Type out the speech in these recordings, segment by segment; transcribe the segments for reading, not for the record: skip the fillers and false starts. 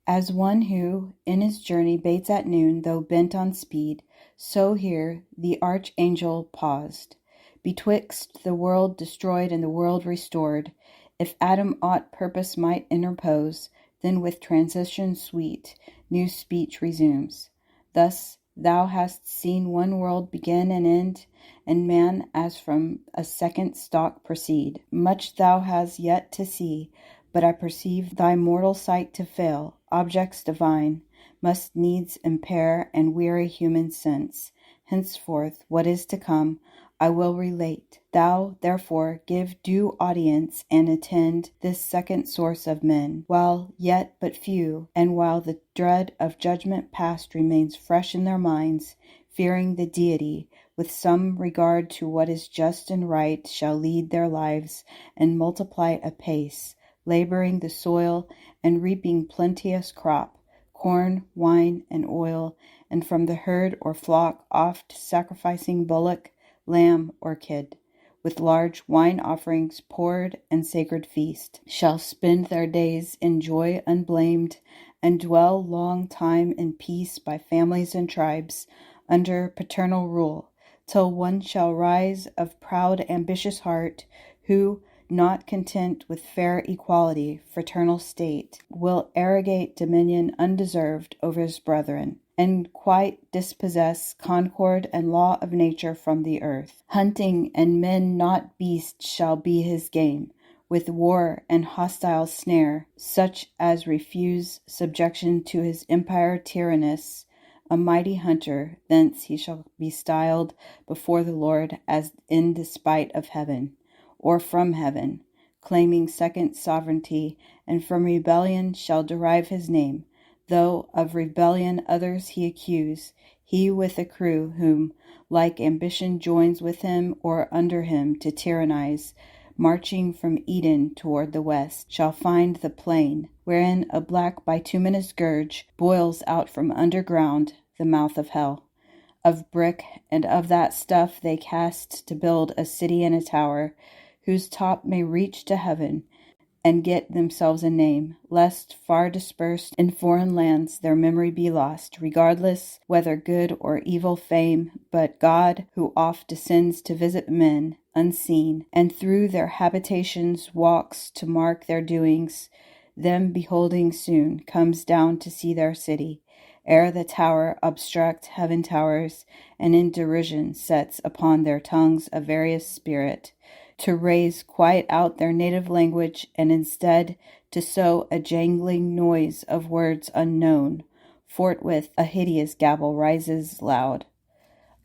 As one who, in his journey, baits at noon, though bent on speed, so here the archangel paused, betwixt the world destroyed and the world restored. If Adam aught purpose might interpose, then with transition sweet, new speech resumes. Thus thou hast seen one world begin and end, and man as from a second stock proceed. Much thou hast yet to see, but I perceive thy mortal sight to fail. Objects divine must needs impair and weary human sense. Henceforth, what is to come, I will relate. Thou, therefore, give due audience and attend this second source of men, while yet but few, and while the dread of judgment past remains fresh in their minds, fearing the deity, with some regard to what is just and right, shall lead their lives and multiply apace, laboring the soil and reaping plenteous crop, corn, wine, and oil, and from the herd or flock oft sacrificing bullock, lamb, or kid, with large wine offerings poured and sacred feast, shall spend their days in joy unblamed, and dwell long time in peace by families and tribes, under paternal rule, till one shall rise of proud ambitious heart, who, not content with fair equality, fraternal state, will arrogate dominion undeserved over his brethren, and quite dispossess concord and law of nature from the earth. Hunting and men not beasts shall be his game, with war and hostile snare, such as refuse subjection to his empire tyrannous. A mighty hunter, thence he shall be styled before the Lord as in despite of heaven, or from heaven, claiming second sovereignty, and from rebellion shall derive his name, though of rebellion others he accuse, he with a crew whom like ambition joins with him or under him to tyrannize, marching from Eden toward the west, shall find the plain, wherein a black bituminous scourge boils out from underground, the mouth of hell. Of brick, and of that stuff they cast to build a city and a tower, whose top may reach to heaven, and get themselves a name, lest far dispersed in foreign lands their memory be lost, regardless whether good or evil fame. But God, who oft descends to visit men unseen, and through their habitations walks to mark their doings, them beholding soon, comes down to see their city, ere the tower obstruct heaven towers, and in derision sets upon their tongues a various spirit, to raise quite out their native language, and instead to sow a jangling noise of words unknown. Forthwith a hideous gabble rises loud.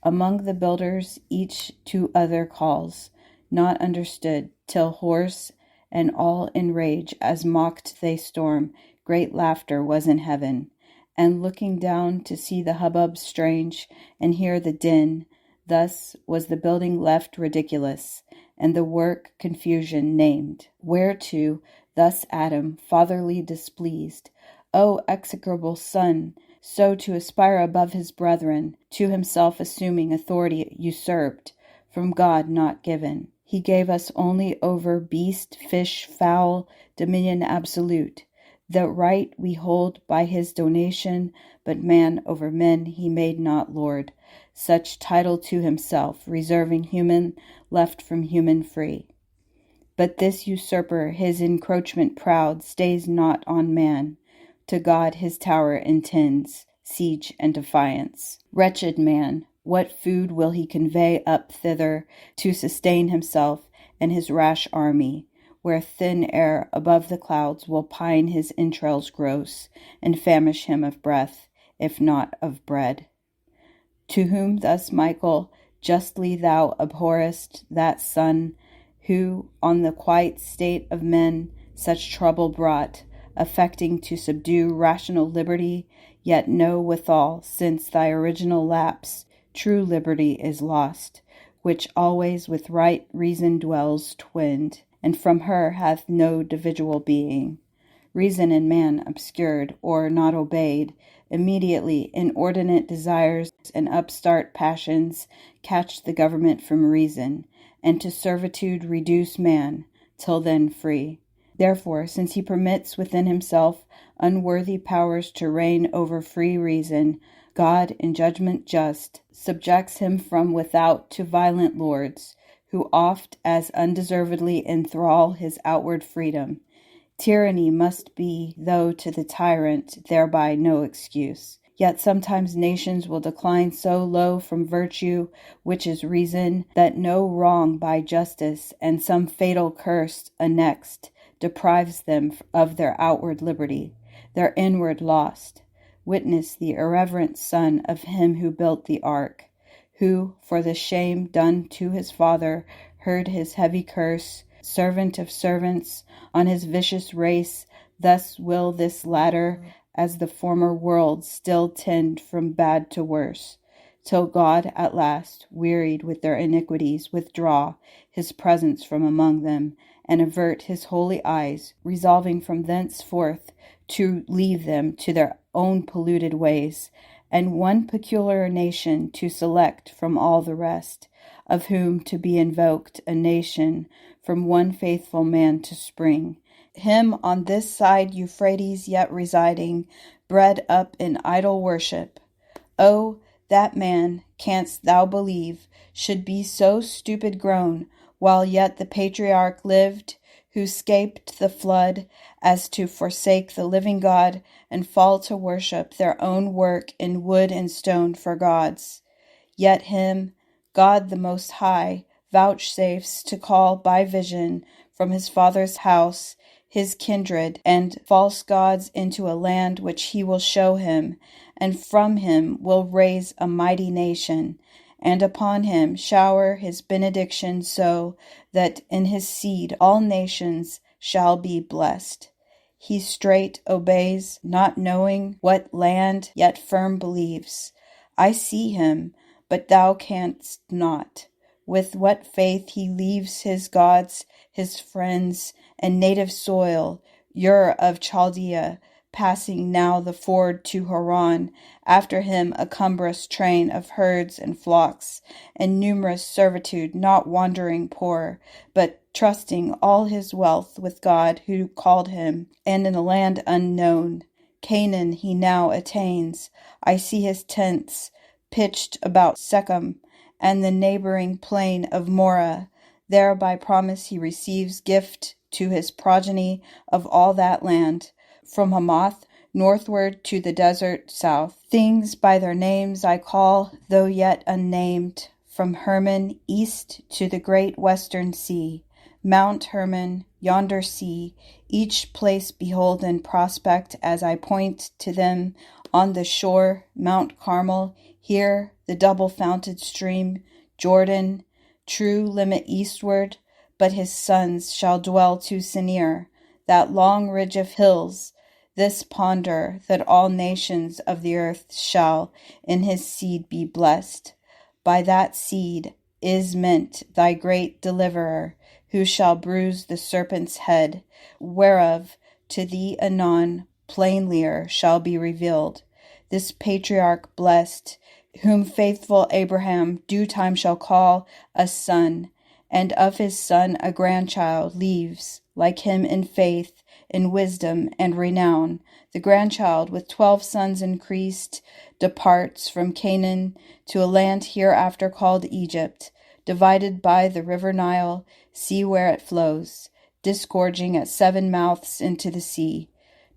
Among the builders each to other calls, not understood, till hoarse and all in rage, as mocked they storm, great laughter was in heaven. And looking down to see the hubbub strange, and hear the din, thus was the building left ridiculous, and the work confusion named. Whereto thus Adam, fatherly displeased, O execrable son, so to aspire above his brethren, to himself assuming authority usurped, from God not given. He gave us only over beast, fish, fowl, dominion absolute. The right we hold by his donation, but man over men he made not Lord. Such title to himself, reserving human, left from human free. But this usurper, his encroachment proud, stays not on man. To God his tower intends, siege and defiance. Wretched man, what food will he convey up thither to sustain himself and his rash army, where thin air above the clouds will pine his entrails gross, and famish him of breath, if not of bread? To whom thus, Michael, justly thou abhorrest that son, who on the quiet state of men such trouble brought, affecting to subdue rational liberty, yet know withal, since thy original lapse, true liberty is lost, which always with right reason dwells twinned, and from her hath no individual being. Reason in man obscured, or not obeyed, immediately inordinate desires and upstart passions catch the government from reason, and to servitude reduce man, till then free. Therefore, since he permits within himself unworthy powers to reign over free reason, God, in judgment just, subjects him from without to violent lords, who oft as undeservedly enthrall his outward freedom. Tyranny must be, though to the tyrant thereby no excuse. Yet sometimes nations will decline so low from virtue, which is reason, that no wrong by justice, and some fatal curse annexed, deprives them of their outward liberty, their inward lost. Witness the irreverent son of him who built the ark, who, for the shame done to his father, heard his heavy curse, servant of servants, on his vicious race. Thus will this latter, as the former world, still tend from bad to worse, till God at last, wearied with their iniquities, withdraw his presence from among them, and avert his holy eyes, resolving from thenceforth to leave them to their own polluted ways, and one peculiar nation to select from all the rest, of whom to be invoked a nation from one faithful man to spring, him on this side Euphrates yet residing, bred up in idol worship. Oh, that man, canst thou believe, should be so stupid grown, while yet the patriarch lived, who 'scaped the flood, as to forsake the living God, and fall to worship their own work in wood and stone for gods. Yet him, God the Most High, vouchsafes to call by vision from his father's house, his kindred, and false gods into a land which he will show him, and from him will raise a mighty nation, and upon him shower his benediction, so that in his seed all nations shall be blessed. He straight obeys, not knowing what land, yet firm believes. I see him, but thou canst not. With what faith he leaves his gods, his friends, and native soil, Ur of Chaldea, passing now the ford to Haran, after him a cumbrous train of herds and flocks, and numerous servitude, not wandering poor, but trusting all his wealth with God who called him, and in a land unknown. Canaan he now attains. I see his tents pitched about Shechem, and the neighboring plain of Moreh. There by promise he receives gift to his progeny of all that land, from Hamath northward to the desert south. Things by their names I call, though yet unnamed, from Hermon east to the great Western Sea, Mount Hermon, yonder sea, each place behold in prospect as I point to them on the shore, Mount Carmel, here the double-founted stream, Jordan, true limit eastward, but his sons shall dwell to Senir, that long ridge of hills. This ponder, that all nations of the earth shall in his seed be blessed. By that seed is meant thy great deliverer, who shall bruise the serpent's head, whereof to thee anon plainlier shall be revealed. This patriarch blessed, whom faithful Abraham due time shall call a son, and of his son a grandchild leaves, like him in faith, in wisdom and renown. The grandchild, with 12 sons increased, departs from Canaan to a land hereafter called Egypt, divided by the river Nile, see where it flows, disgorging at 7 mouths into the sea.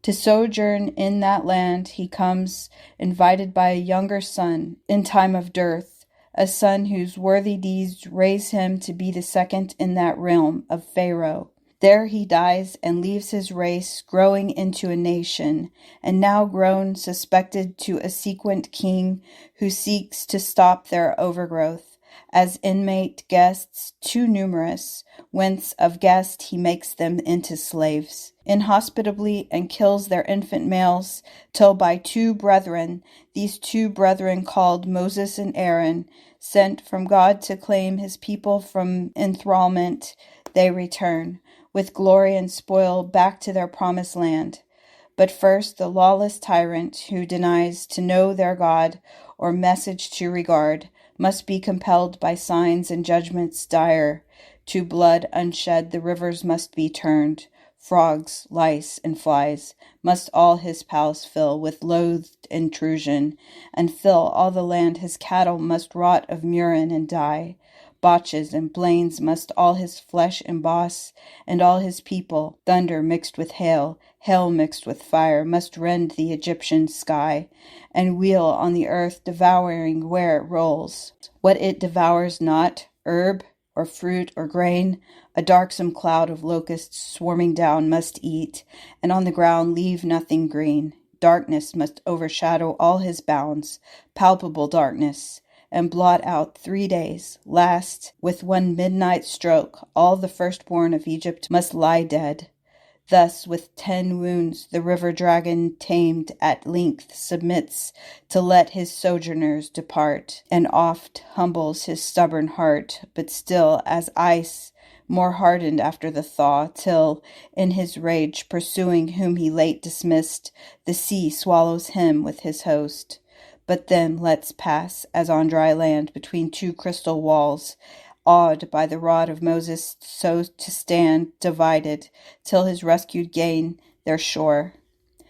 To sojourn in that land he comes, invited by a younger son, in time of dearth, a son whose worthy deeds raise him to be the second in that realm of Pharaoh. There he dies and leaves his race growing into a nation, and now grown suspected to a sequent king who seeks to stop their overgrowth, as inmate guests too numerous, whence of guest he makes them into slaves, inhospitably, and kills their infant males, till by 2 brethren, these 2 brethren called Moses and Aaron, sent from God to claim his people from enthrallment, they return, with glory and spoil, back to their promised land. But first the lawless tyrant, who denies to know their God, or message to regard, must be compelled by signs and judgments dire. To blood unshed the rivers must be turned, frogs, lice, and flies, must all his palace fill with loathed intrusion, and fill all the land his cattle must rot of murine and die. Botches and blains must all his flesh emboss, and all his people, thunder mixed with hail, hail mixed with fire, must rend the Egyptian sky, and wheel on the earth, devouring where it rolls. What it devours not, herb, or fruit, or grain, a darksome cloud of locusts swarming down must eat, and on the ground leave nothing green. Darkness must overshadow all his bounds, palpable darkness, and blot out 3 days. Last, with one midnight stroke, all the firstborn of Egypt must lie dead. Thus, with 10 wounds, the river dragon, tamed at length, submits to let his sojourners depart, and oft humbles his stubborn heart, but still as ice, more hardened after the thaw, till, in his rage pursuing whom he late dismissed, the sea swallows him with his host. But then lets pass, as on dry land between 2 crystal walls, awed by the rod of Moses, so to stand divided, till his rescued gain their shore.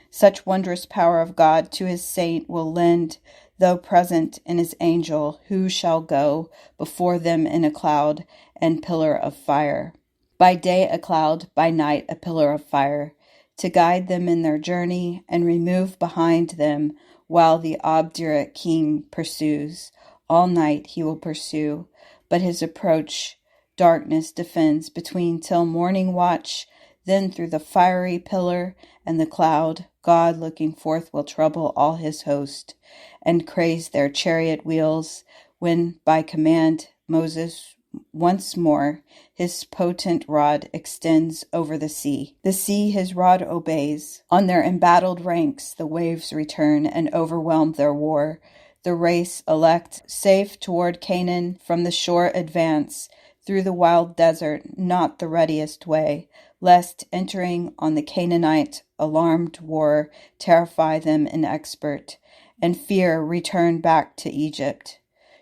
Such wondrous power of God to his saint will lend, though present in his angel, who shall go before them in a cloud and pillar of fire. By day a cloud, by night a pillar of fire, to guide them in their journey and remove behind them while the obdurate king pursues. All night he will pursue, but his approach darkness defends between till morning watch. Then through the fiery pillar and the cloud, God looking forth will trouble all his host, and craze their chariot wheels, when by command Moses once more his potent rod extends over the sea. The sea his rod obeys. On their embattled ranks the waves return and overwhelm their war. The race elect, safe toward Canaan, from the shore advance, through the wild desert, not the readiest way, lest entering on the Canaanite alarmed war terrify them inexpert, and fear return back to Egypt.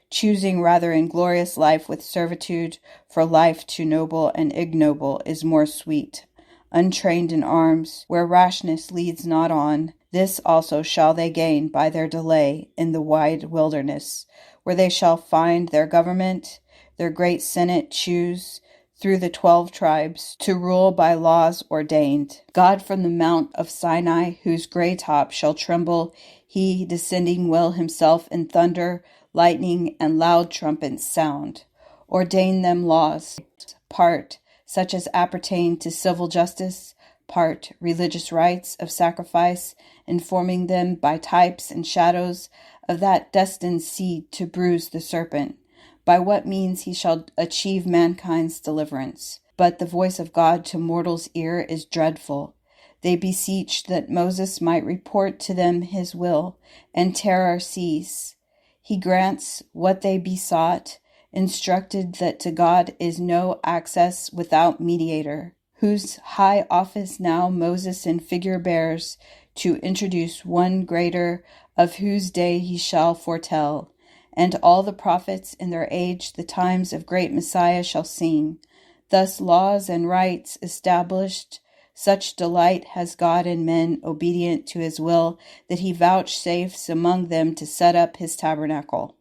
Choosing rather inglorious life with servitude, for life too noble and ignoble is more sweet. Untrained in arms, where rashness leads not on, this also shall they gain by their delay in the wide wilderness, where they shall find their government, their great senate choose, through the 12 tribes, to rule by laws ordained. God from the mount of Sinai, whose grey top shall tremble, he descending will himself in thunder, lightning, and loud trumpets sound. Ordain them laws, part such as appertain to civil justice, part religious rites of sacrifice, informing them by types and shadows of that destined seed to bruise the serpent, by what means he shall achieve mankind's deliverance. But the voice of God to mortal's ear is dreadful. They beseech that Moses might report to them his will, and terror cease. He grants what they besought, instructed that to God is no access without mediator, whose high office now Moses in figure bears, to introduce one greater, of whose day he shall foretell. And all the prophets in their age the times of great Messiah shall sing. Thus laws and rights established, such delight has God in men obedient to his will, that he vouchsafes among them to set up his tabernacle,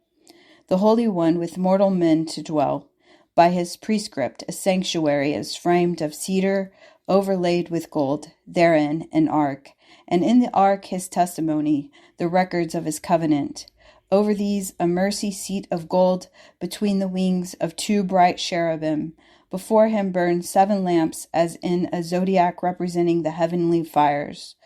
the Holy One with mortal men to dwell. By his prescript a sanctuary is framed of cedar, overlaid with gold, therein an ark, and in the ark his testimony, the records of his covenant. Over these a mercy seat of gold, between the wings of 2 bright cherubim. Before him burn 7 lamps, as in a zodiac representing the heavenly fires.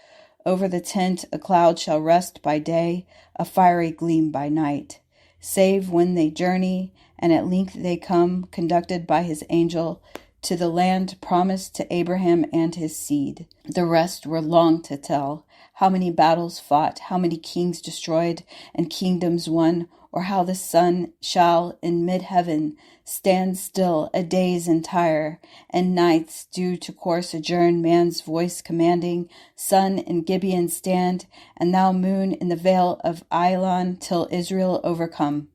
Over the tent a cloud shall rest by day, a fiery gleam by night. Save when they journey, and at length they come, conducted by his angel, to the land promised to Abraham and his seed. The rest were long to tell, how many battles fought, how many kings destroyed, and kingdoms won, or how the sun shall in mid-heaven stand still a days entire, and nights due to course adjourn, man's voice commanding, sun in Gibeon stand, and thou moon in the vale of Ailon, till Israel overcome.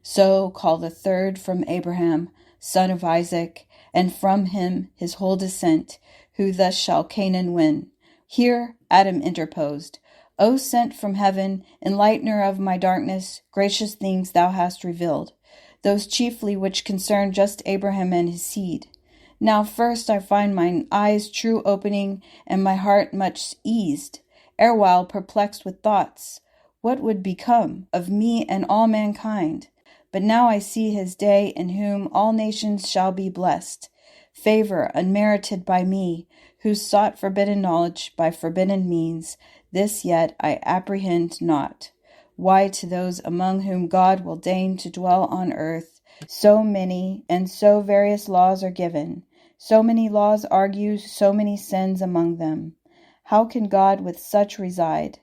So call the third from Abraham, son of Isaac, and from him his whole descent, who thus shall Canaan win. Here Adam interposed. O sent from heaven, enlightener of my darkness, gracious things thou hast revealed, those chiefly which concern just Abraham and his seed. Now first I find mine eyes true opening, and my heart much eased, erewhile perplexed with thoughts, what would become of me and all mankind? But now I see his day, in whom all nations shall be blessed. Favor unmerited by me, who sought forbidden knowledge by forbidden means, this yet I apprehend not. Why to those among whom God will deign to dwell on earth, so many and so various laws are given, so many laws argue so many sins among them. How can God with such reside?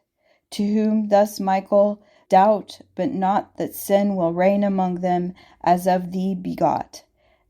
To whom thus Michael, doubt but not that sin will reign among them as of thee begot.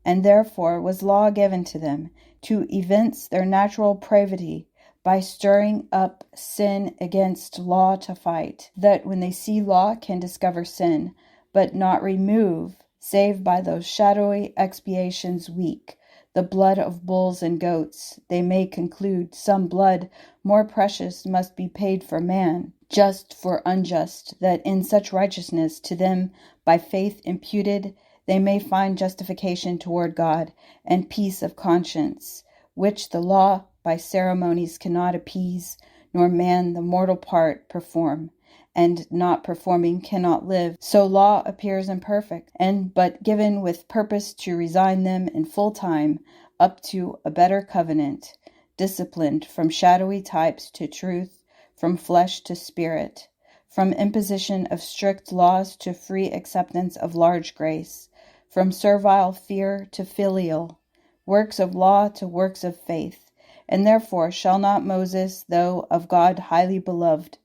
And therefore was law given to them, to evince their natural pravity, by stirring up sin against law to fight, that when they see law can discover sin, but not remove, save by those shadowy expiations weak, the blood of bulls and goats, they may conclude some blood more precious must be paid for man, just for unjust, that in such righteousness to them by faith imputed, they may find justification toward God and peace of conscience, which the law by ceremonies cannot appease, nor man the mortal part perform, and not performing cannot live. So law appears imperfect, and but given with purpose to resign them in full time up to a better covenant, disciplined from shadowy types to truth, from flesh to spirit, from imposition of strict laws to free acceptance of large grace, from servile fear to filial, works of law to works of faith. And therefore shall not Moses, though of God highly beloved,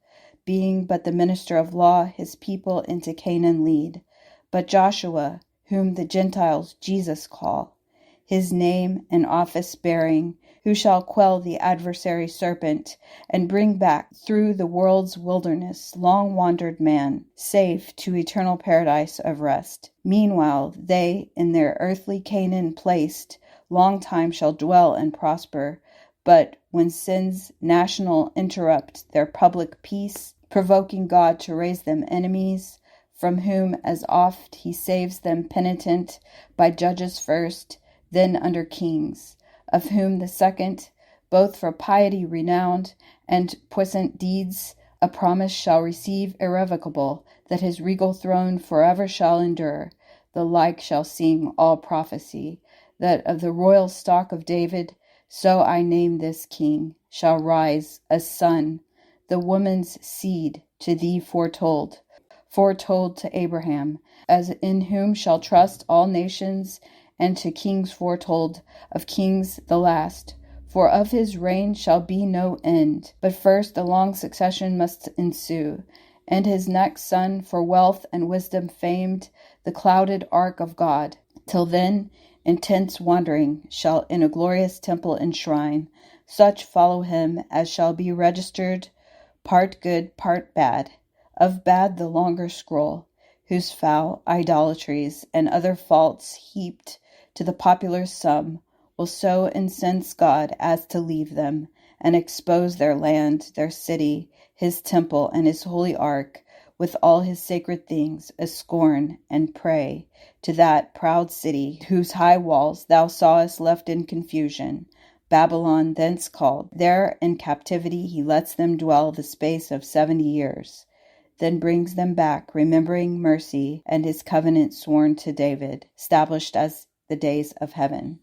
being but the minister of law, his people into Canaan lead, but Joshua, whom the Gentiles Jesus call, his name and office bearing, who shall quell the adversary serpent, and bring back through the world's wilderness long wandered man, safe to eternal paradise of rest. Meanwhile they, in their earthly Canaan placed, long time shall dwell and prosper, but when sins national interrupt their public peace, provoking God to raise them enemies, from whom as oft he saves them penitent, by judges first, then under kings, of whom the second, both for piety renowned and puissant deeds, a promise shall receive irrevocable, that his regal throne forever shall endure. The like shall seem all prophecy, that of the royal stock of David, so I name this king, shall rise a son, the woman's seed, to thee foretold to Abraham, as in whom shall trust all nations, and to kings foretold, of kings the last. For of his reign shall be no end, but first a long succession must ensue, and his next son for wealth and wisdom famed, the clouded ark of God. Till then, intense wandering shall in a glorious temple enshrine such follow him as shall be registered part good, part bad, of bad the longer scroll, whose foul idolatries and other faults heaped to the popular sum will so incense God as to leave them, and expose their land, their city, his temple, and his holy ark, with all his sacred things, a scorn and prey to that proud city whose high walls thou sawest left in confusion, Babylon thence called. There in captivity he lets them dwell the space of 70 years, then brings them back, remembering mercy and his covenant sworn to David, established as the days of heaven.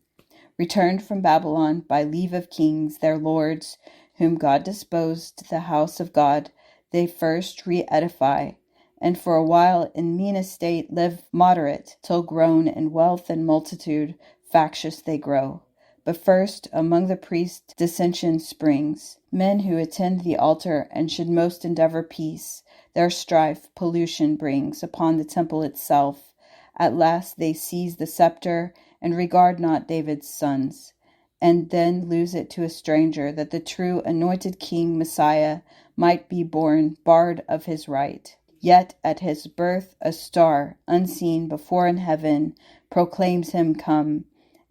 Returned from Babylon by leave of kings, their lords, whom God disposed the house of God, they first re-edify, and for a while in mean estate live moderate, till grown in wealth and multitude, factious they grow. But first among the priests dissension springs, men who attend the altar and should most endeavor peace, their strife pollution brings upon the temple itself. At last they seize the scepter, and regard not David's sons, and then lose it to a stranger, that the true anointed king Messiah might be born, barred of his right. Yet at his birth a star, unseen before in heaven, proclaims him come,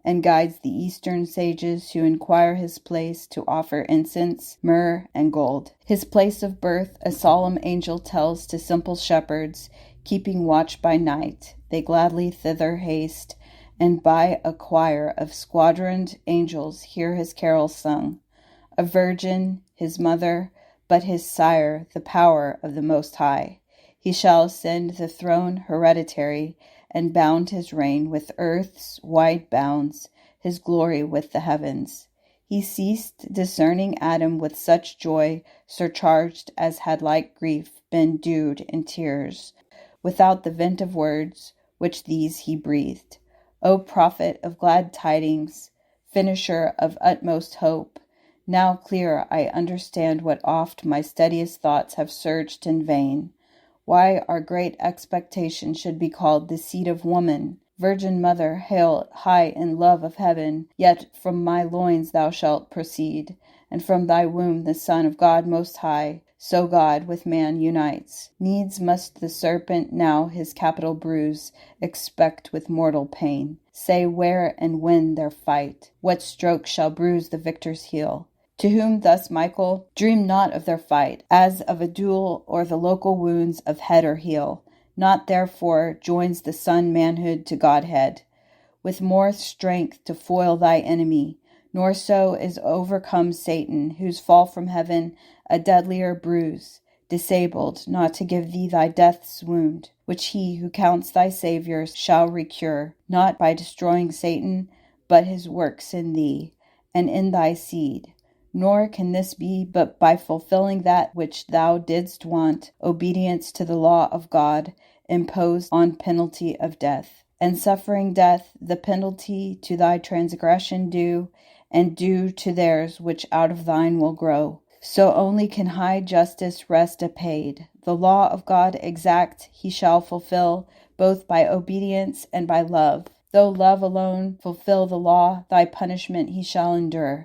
and guides the eastern sages who inquire his place to offer incense, myrrh, and gold. His place of birth a solemn angel tells to simple shepherds, keeping watch by night. They gladly thither haste, and by a choir of squadroned angels hear his carols sung. A virgin, his mother, but his sire, the power of the Most High. He shall ascend the throne hereditary, and bound his reign with earth's wide bounds, his glory with the heavens. He ceased discerning Adam with such joy surcharged as had like grief been dewed in tears, without the vent of words, which these he breathed. O prophet of glad tidings, finisher of utmost hope, now clear I understand what oft my steadiest thoughts have searched in vain. Why our great expectation should be called the seed of woman. Virgin Mother, hail high in love of heaven, yet from my loins thou shalt proceed, and from thy womb the Son of God Most High. So God with man unites. Needs must the serpent now his capital bruise expect with mortal pain. Say where and when their fight, what stroke shall bruise the victor's heel. To whom thus Michael, dream not of their fight, as of a duel or the local wounds of head or heel. Not therefore joins the Son manhood to Godhead, with more strength to foil thy enemy, nor so is overcome Satan, whose fall from heaven a deadlier bruise, disabled not to give thee thy death's wound, which he who counts thy Saviour shall recure, not by destroying Satan, but his works in thee, and in thy seed. Nor can this be but by fulfilling that which thou didst want, obedience to the law of God, imposed on penalty of death, and suffering death, the penalty to thy transgression due, and due to theirs which out of thine will grow. So only can high justice rest apaid. The law of God exact he shall fulfill, both by obedience and by love. Though love alone fulfill the law, thy punishment he shall endure,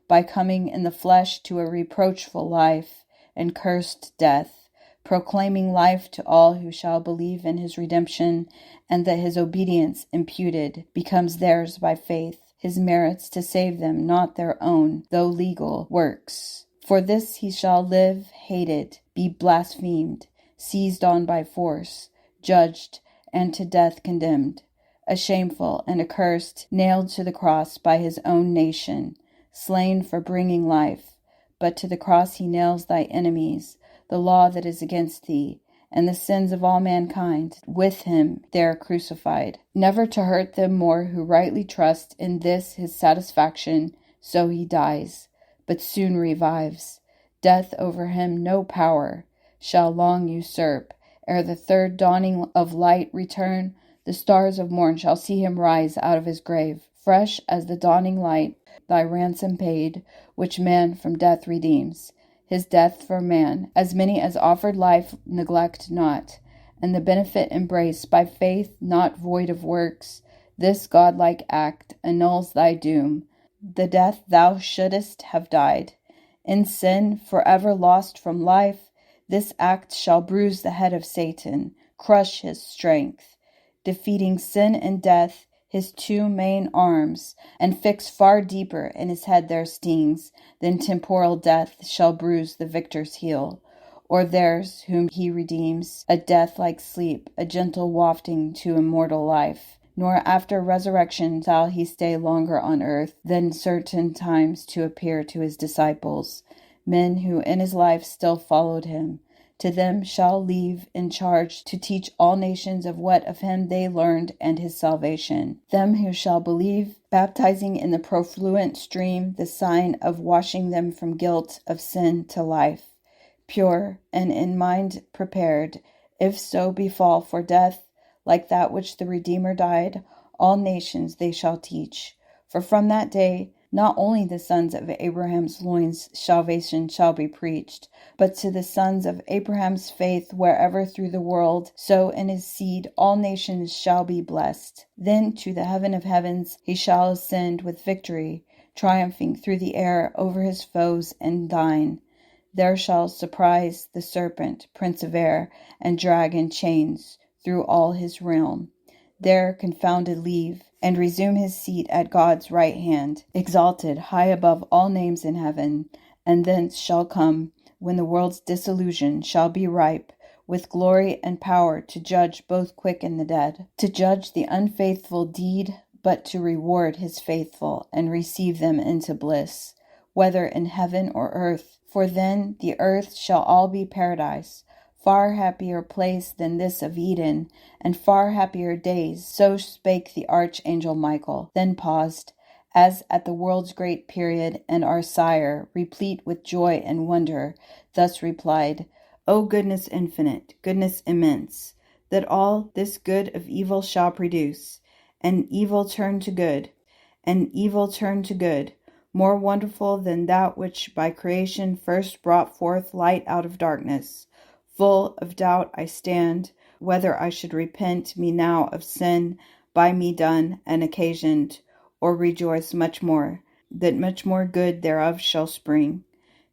by coming in the flesh to a reproachful life and cursed death, proclaiming life to all who shall believe in his redemption, and that his obedience imputed becomes theirs by faith, his merits to save them, not their own, though legal, works. For this he shall live hated, be blasphemed, seized on by force, judged, and to death condemned, a shameful and accursed, nailed to the cross by his own nation, slain for bringing life. But to the cross he nails thy enemies, the law that is against thee, and the sins of all mankind, with him there crucified, never to hurt them more who rightly trust in this his satisfaction. So he dies, but soon revives. Death over him no power shall long usurp. Ere the third dawning of light return, the stars of morn shall see him rise out of his grave, fresh as the dawning light, thy ransom paid, which man from death redeems. His death for man, as many as offered life neglect not, and the benefit embrace by faith not void of works. This godlike act annuls thy doom, the death thou shouldest have died. In sin, forever lost from life, this act shall bruise the head of Satan, crush his strength, defeating sin and death, his two main arms, and fix far deeper in his head their stings than temporal death shall bruise the victor's heel, or theirs whom he redeems, a death like sleep, a gentle wafting to immortal life. Nor after resurrection shall he stay longer on earth than certain times to appear to his disciples, men who in his life still followed him. To them shall leave in charge to teach all nations of what of him they learned and his salvation. Them who shall believe, baptizing in the profluent stream, the sign of washing them from guilt of sin to life, pure and in mind prepared, if so befall for death, like that which the Redeemer died, all nations they shall teach. For from that day, not only the sons of Abraham's loins salvation shall be preached, but to the sons of Abraham's faith wherever through the world, so in his seed all nations shall be blessed. Then to the heaven of heavens he shall ascend with victory, triumphing through the air over his foes and thine. There shall surprise the serpent, prince of air, and drag in chains through all his realm. There confounded leave, and resume his seat at God's right hand, exalted high above all names in heaven, and thence shall come, when the world's disillusion shall be ripe, with glory and power to judge both quick and the dead, to judge the unfaithful deed, but to reward his faithful, and receive them into bliss, whether in heaven or earth. For then the earth shall all be paradise, far happier place than this of Eden, and far happier days. So spake the archangel Michael, then paused, as at the world's great period, and our sire, replete with joy and wonder, thus replied, O goodness infinite, goodness immense, that all this good of evil shall produce, and evil turn to good, and evil turn to good, more wonderful than that which by creation first brought forth light out of darkness. Full of doubt I stand, whether I should repent me now of sin by me done and occasioned, or rejoice much more, that much more good thereof shall spring.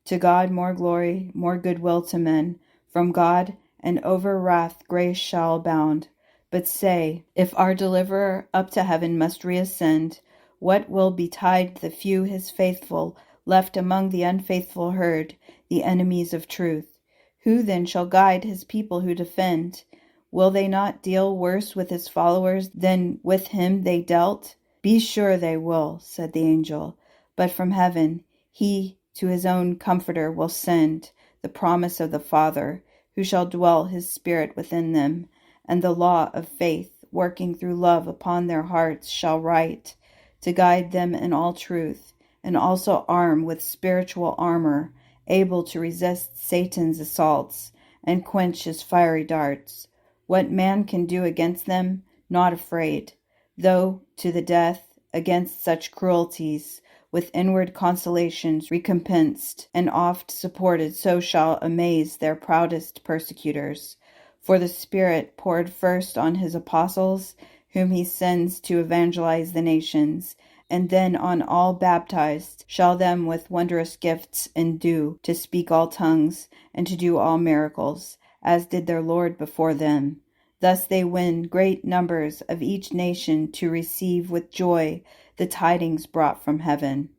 To God more glory, more goodwill to men, from God, and over wrath grace shall abound. But say, if our deliverer up to heaven must reascend, what will betide the few his faithful, left among the unfaithful herd, the enemies of truth? Who then shall guide his people who defend? Will they not deal worse with his followers than with him they dealt? Be sure they will, said the angel. But from heaven he to his own comforter will send the promise of the Father, who shall dwell his Spirit within them, and the law of faith, working through love upon their hearts, shall write, to guide them in all truth, and also arm with spiritual armor, able to resist Satan's assaults and quench his fiery darts. What man can do against them, not afraid, though to the death, against such cruelties, with inward consolations recompensed, and oft supported, so shall amaze their proudest persecutors. For the Spirit poured first on his apostles, whom he sends to evangelize the nations, and then on all baptized, shall them with wondrous gifts endue, to speak all tongues, and to do all miracles, as did their Lord before them. Thus they win great numbers of each nation to receive with joy the tidings brought from heaven.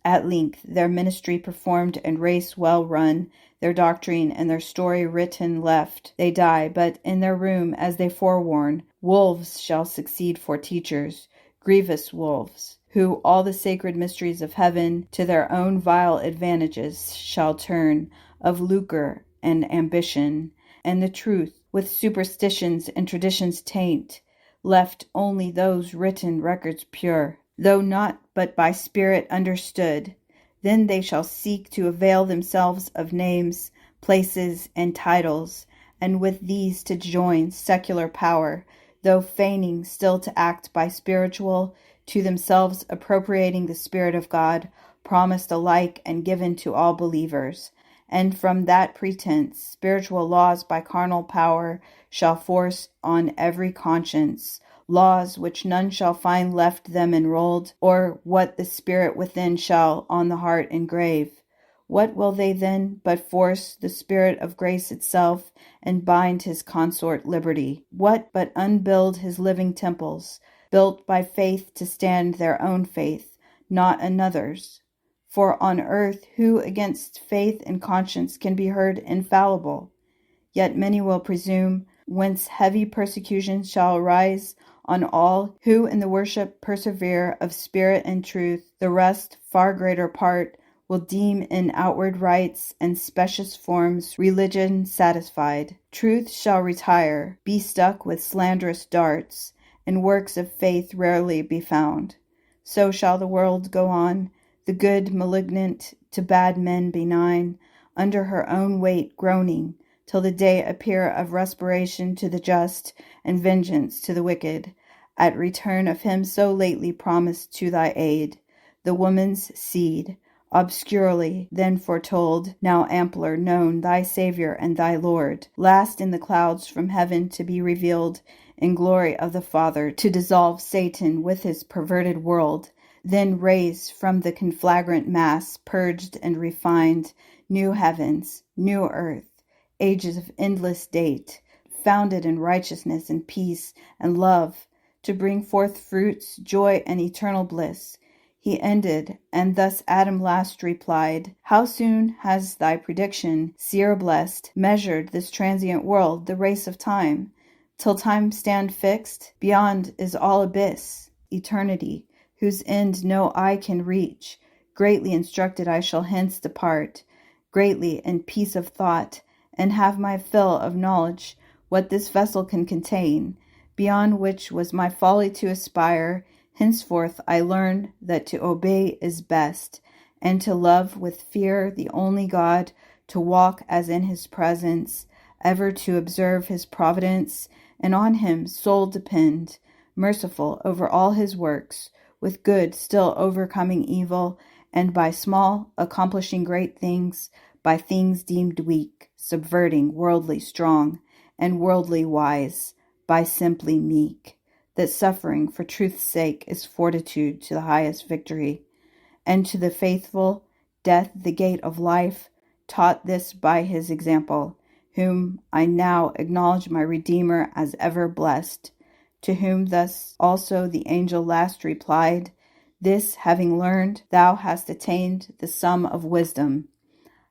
At length, their ministry performed and race well run, their doctrine and their story written left, they die, but in their room, as they forewarn, wolves shall succeed for teachers, grievous wolves, who all the sacred mysteries of heaven to their own vile advantages shall turn, of lucre and ambition, and the truth with superstitions and traditions taint, left only those written records pure, though not but by Spirit understood. Then they shall seek to avail themselves of names, places, and titles, and with these to join secular power, though feigning still to act by spiritual, to themselves appropriating the Spirit of God, promised alike and given to all believers. And from that pretense, spiritual laws by carnal power shall force on every conscience, laws which none shall find left them enrolled, or what the Spirit within shall on the heart engrave. What will they then but force the Spirit of grace itself, and bind his consort liberty? What but unbuild his living temples, built by faith to stand their own faith, not another's? For on earth who against faith and conscience can be heard infallible? Yet many will presume, whence heavy persecution shall arise on all who in the worship persevere of spirit and truth. The rest, far greater part, will deem in outward rites and specious forms religion satisfied. Truth shall retire, be stuck with slanderous darts, and works of faith rarely be found. So shall the world go on, the good malignant to bad men benign, under her own weight groaning, till the day appear of respiration to the just, and vengeance to the wicked, at return of him so lately promised to thy aid, the woman's seed, obscurely then foretold, now ampler known, thy Saviour and thy Lord, last in the clouds from heaven to be revealed, in glory of the Father, to dissolve Satan with his perverted world, then raise from the conflagrant mass, purged and refined, new heavens, new earth, ages of endless date, founded in righteousness and peace and love, to bring forth fruits, joy, and eternal bliss. He ended, and thus Adam last replied, How soon has thy prediction, seer blessed, measured this transient world, the race of time? Till time stand fixed, beyond is all abyss, eternity, whose end no eye can reach. Greatly instructed I shall hence depart, greatly in peace of thought, and have my fill of knowledge, what this vessel can contain, beyond which was my folly to aspire. Henceforth I learn that to obey is best, and to love with fear the only God, to walk as in his presence, ever to observe his providence, and on him sole depend, merciful over all his works, with good still overcoming evil, and by small accomplishing great things, by things deemed weak, subverting worldly strong, and worldly wise, by simply meek, that suffering for truth's sake is fortitude to the highest victory, and to the faithful, death the gate of life, taught this by his example, whom I now acknowledge my Redeemer as ever blessed, to whom thus also the angel last replied, This having learned, thou hast attained the sum of wisdom.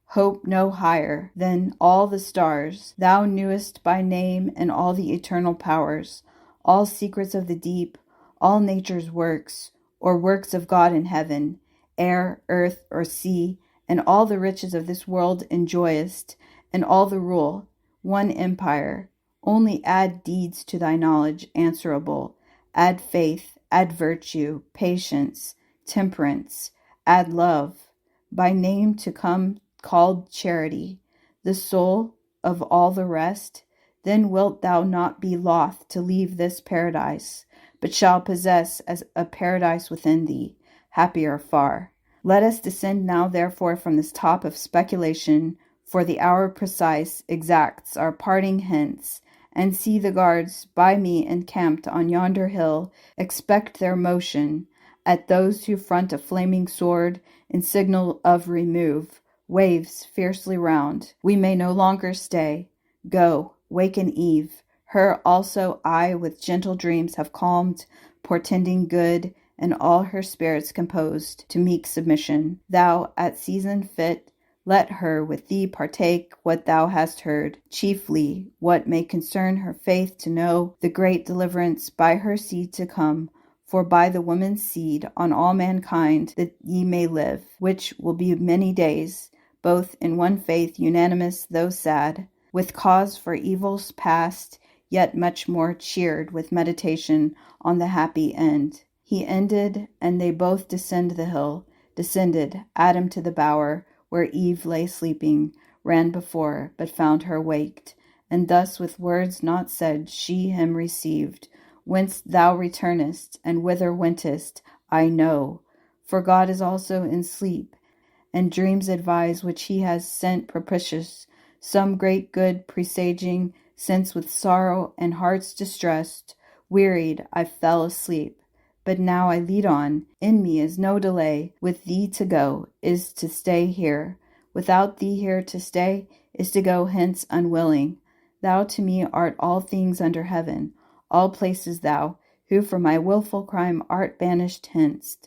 Hope no higher than all the stars. Thou knewest by name and all the eternal powers, all secrets of the deep, all nature's works, or works of God in heaven, air, earth, or sea, and all the riches of this world enjoyest, and all the rule, one empire. Only add deeds to thy knowledge answerable, add faith, add virtue, patience, temperance, add love, by name to come called charity, the soul of all the rest. Then wilt thou not be loth to leave this paradise, but shall possess as a paradise within thee, happier far. Let us descend now therefore from this top of speculation, for the hour precise exacts our parting hence, and see the guards by me encamped on yonder hill, expect their motion, at those who front a flaming sword in signal of remove, waves fiercely round. We may no longer stay. Go, waken Eve. Her also I with gentle dreams have calmed, portending good, and all her spirits composed to meek submission. Thou, at season fit, let her with thee partake what thou hast heard, chiefly what may concern her faith to know the great deliverance by her seed to come, for by the woman's seed on all mankind that ye may live, which will be many days, both in one faith unanimous though sad, with cause for evils past, yet much more cheered with meditation on the happy end. He ended, and they both descended the hill, descended, Adam to the bower, where Eve lay sleeping, ran before, but found her waked, and thus with words not said she him received, Whence thou returnest, and whither wentest, I know, for God is also in sleep, and dreams advise which he has sent propitious, some great good presaging, since with sorrow and hearts distressed, wearied, I fell asleep. But now I lead on, in me is no delay, with thee to go, is to stay here, without thee here to stay, is to go hence unwilling. Thou to me art all things under heaven, all places thou, who for my wilful crime art banished hence.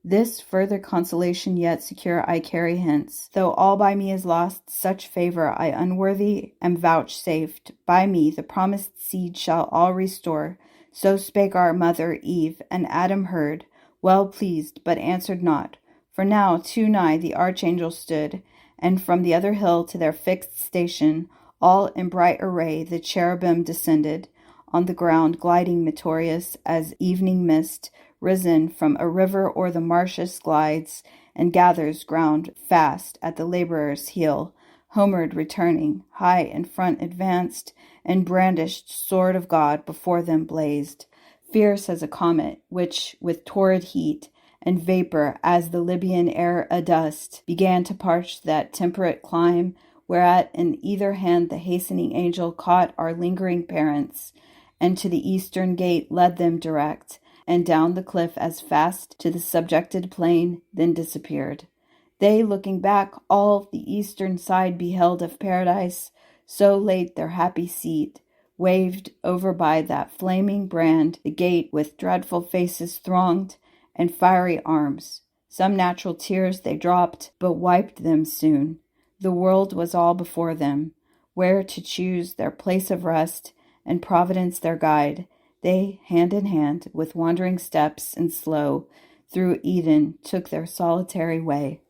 This further consolation yet secure I carry hence, though all by me is lost, such favor I unworthy am vouchsafed, by me the promised seed shall all restore. So spake our mother Eve, and Adam heard, well pleased, but answered not. For now too nigh the archangel stood, and from the other hill to their fixed station, all in bright array, the cherubim descended, on the ground gliding meritorious as evening mist, risen from a river or the marshes glides, and gathers ground fast at the laborer's heel, homeward returning, high in front advanced, and brandished sword of God before them blazed, fierce as a comet, which with torrid heat and vapor as the Libyan air adust, began to parch that temperate clime, whereat in either hand the hastening angel caught our lingering parents, and to the eastern gate led them direct, and down the cliff as fast to the subjected plain, then disappeared. They, looking back, all the eastern side beheld of paradise, so late their happy seat, waved over by that flaming brand, the gate with dreadful faces thronged and fiery arms. Some natural tears they dropped, but wiped them soon. The world was all before them, where to choose their place of rest, and Providence their guide. They, hand in hand, with wandering steps and slow, through Eden took their solitary way.